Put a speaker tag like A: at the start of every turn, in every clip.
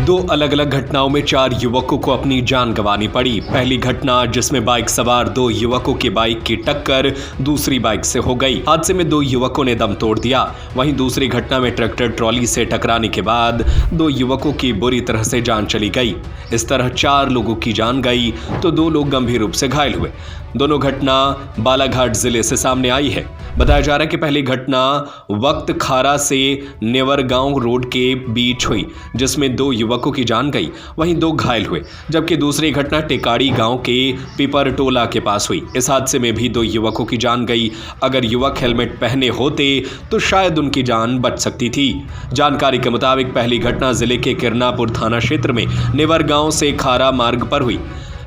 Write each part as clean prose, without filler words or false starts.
A: दो अलग अलग घटनाओं में 4 युवकों को अपनी जान गंवानी पड़ी। पहली घटना जिसमें बाइक सवार 2 युवकों की बाइक की टक्कर दूसरी बाइक से हो गई। हादसे में 2 युवकों ने दम तोड़ दिया। वहीं दूसरी घटना में ट्रैक्टर ट्रॉली से टकराने के बाद 2 युवकों की बुरी तरह से जान चली गई। इस तरह 4 लोगों की जान गई तो 2 लोग गंभीर रूप से घायल हुए। दोनों घटना बालाघाट जिले से सामने आई है। बताया जा रहा है कि पहली घटना वक्त खारा से नेवरगांव रोड के बीच हुई, जिसमें 2 युवकों की जान गई, वहीं 2 घायल हुए। जबकि दूसरी घटना टेकाड़ी गांव के पिपरटोला के पास हुई। इस हादसे में भी 2 युवकों की जान गई। अगर युवक हेलमेट पहने होते तो शायद उनकी जान बच सकती थी। जानकारी के मुताबिक पहली घटना जिले के किरनापुर थाना क्षेत्र में नेवरगांव से खारा मार्ग पर हुई,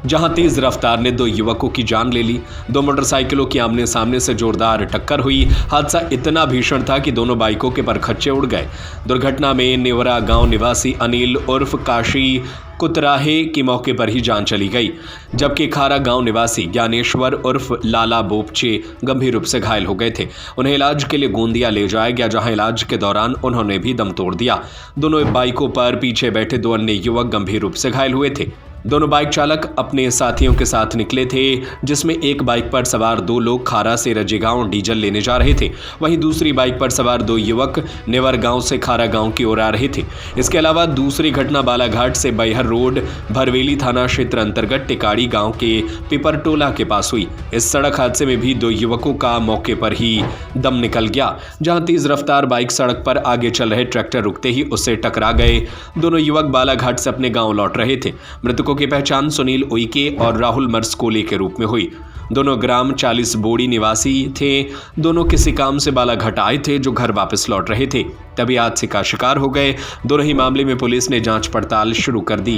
A: जहां तेज रफ्तार ने 2 युवकों की जान ले ली। 2 मोटरसाइकिलों की आमने सामने से जोरदार टक्कर हुई। हादसा इतना भीषण था कि दोनों बाइकों के परखच्चे उड़ गए। दुर्घटना में नेवरा गांव निवासी अनिल उर्फ काशी कुतराहे की मौके पर ही जान चली गई, जबकि खारा गांव निवासी ज्ञानेश्वर उर्फ लाला बोपचे गंभीर रूप से घायल हो गए थे। उन्हें इलाज के लिए गोंदिया ले जाया गया, जहां इलाज के दौरान उन्होंने भी दम तोड़ दिया। दोनों बाइकों पर पीछे बैठे 2 अन्य युवक गंभीर रूप से घायल हुए थे। दोनों बाइक चालक अपने साथियों के साथ निकले थे, जिसमें एक बाइक पर सवार 2 लोग खारा से रजेगांव डीजल लेने जा रहे थे। वहीं दूसरी बाइक पर सवार 2 युवक नेवरगांव से खारा गांव की ओर आ रहे थे। इसके अलावा दूसरी घटना बालाघाट से बैहर रोड भरवेली थाना क्षेत्र अंतर्गत टिकाड़ी गांव के पिपरटोला के पास हुई। इस सड़क हादसे में भी 2 युवकों का मौके पर ही दम निकल गया, जहां तेज रफ्तार बाइक सड़क पर आगे चल रहे ट्रैक्टर रुकते ही उससे टकरा गए। दोनों युवक बालाघाट से अपने गाँव लौट रहे थे। मृतकों की पहचान सुनील उइके और राहुल मर्सकोले के रूप में हुई। दोनों ग्राम 40 बोड़ी निवासी थे। दोनों किसी काम से बालाघाट आए थे, जो घर वापस लौट रहे थे, तभी हादसे का शिकार हो गए। दोनों ही मामले में पुलिस ने जांच पड़ताल शुरू कर दी।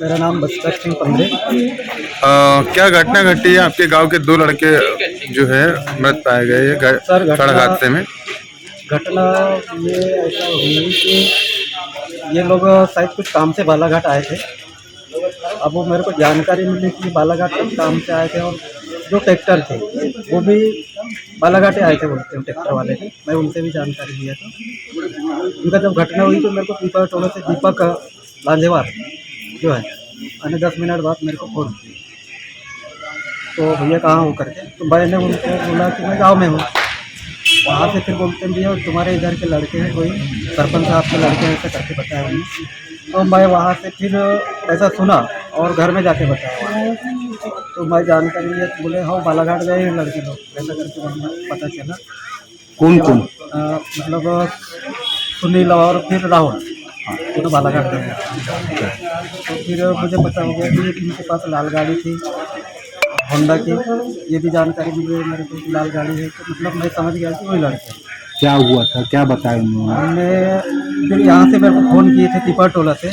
B: मेरा नाम बस्तर सिंह पंद्रे।
C: क्या घटना घटी है? आपके गांव के 2 लड़के जो है मृत पाए गए सड़क हादसे में।
B: घटना ये ऐसा हुई कि ये लोग शायद कुछ काम से बालाघाट आए थे। अब वो मेरे को जानकारी मिली कि बालाघाट कुछ काम से आए थे, और जो ट्रैक्टर थे वो भी बालाघाट आए थे, बोलते हैं ट्रैक्टर वाले थे। मैं उनसे भी जानकारी लिया था। उनका जब घटना हुई तो मेरे को पिपरटोला से दीपक लांजेवार जो है मैंने 10 मिनट बाद मेरे को फोन किया, तो भैया कहाँ हो करके, तो भाई ने उनको बोला कि मैं गाँव में हूँ। वहाँ से फिर बोलते हैं भैया तुम्हारे इधर के लड़के हैं, कोई सरपंच साहब के लड़के हैं, ऐसा करके बताया उन्हें। तो मैं वहाँ से फिर ऐसा सुना और घर में जाके बताया। तो मैं जानकारी लिया तो बोले हाँ बालाघाट गए हैं लड़के लोग, ऐसा करके पता चला।
C: कौन
B: मतलब सुनील और फिर राहुल दोनों बालाघाट गए हैं। तो फिर मुझे पता हो गया कि इनके पास लाल गाड़ी थी होंडा की। ये भी जानकारी मिली मेरे को लाल गाड़ी है, तो मतलब मैं समझ गया कि वही लड़के।
C: क्या हुआ था, क्या बताया उन्होंने?
B: फिर यहाँ से मेरे को फ़ोन किए थे पिपरटोला से।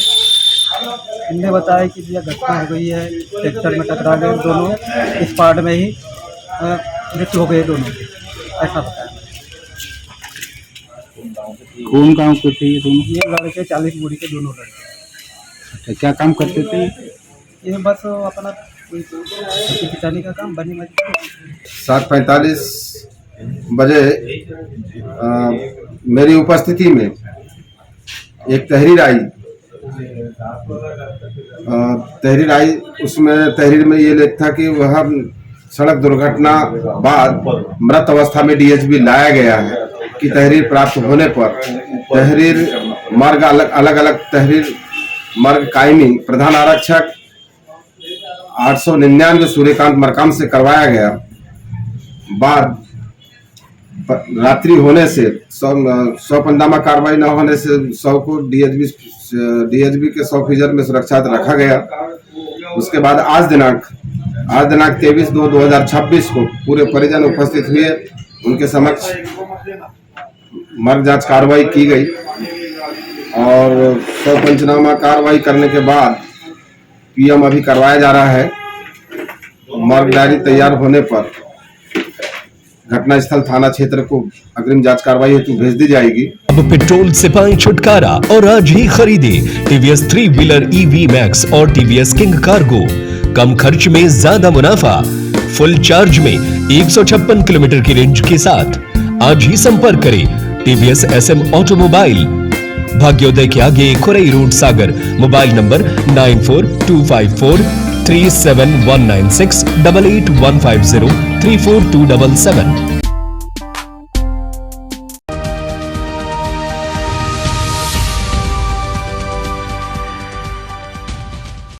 B: इनने बताया कि भैया घटना हो गई है, ट्रैक्टर में टकरा गए दोनों, स्पॉट में ही मृत्यु हो गई दोनों की, ऐसा बताया।
C: कौन गाँव के थे ये दोनों?
B: ये लड़के 40 बोरी के दोनों लड़के।
C: अच्छा, क्या काम करते थे?
B: ये बस अपना किसानी का काम, बनी मजदूरी।
D: 7:45 बजे मेरी उपस्थिति में एक तहरीर आई। उसमें तहरीर में ये लिखा था कि वह सड़क दुर्घटना बाद मृत अवस्था में डीएचबी लाया गया है कि तहरीर प्राप्त होने पर तहरीर मार्ग अलग अलग तहरीर मार्ग कायमी प्रधान आरक्षक 899 सूर्यकांत मरकाम से करवाया गया। बाद रात्रि होने से 100 पंजामा कार्रवाई न होने से 100 को डीएचबी के 100 में सुरक्षित रखा गया। उसके बाद आज दिनांक 23/2/2026 को पूरे परिजन उपस्थित हुए। उनके समक्ष मर्ग जांच कार्रवाई की गई और 100 पंचनामा कार्रवाई करने के बाद पीएम अभी करवाया जा रहा है। मर्ग डायरी तैयार होने पर घटनास्थल थाना क्षेत्र को अग्रिम जांच कार्रवाई हेतु भेज दी जाएगी।
A: अब पेट्रोल से पाएं छुटकारा और आज ही खरीदे टीवीएस 3 व्हीलर EV मैक्स और टीवीएस किंग कार्गो। कम खर्च में ज्यादा मुनाफा, फुल चार्ज में 156 किलोमीटर की रेंज के साथ। आज ही संपर्क करें टीवीएस SM ऑटोमोबाइल, भाग्योदय के आगे Khurai road Sagar. Mobile number 9425437196 8815034277।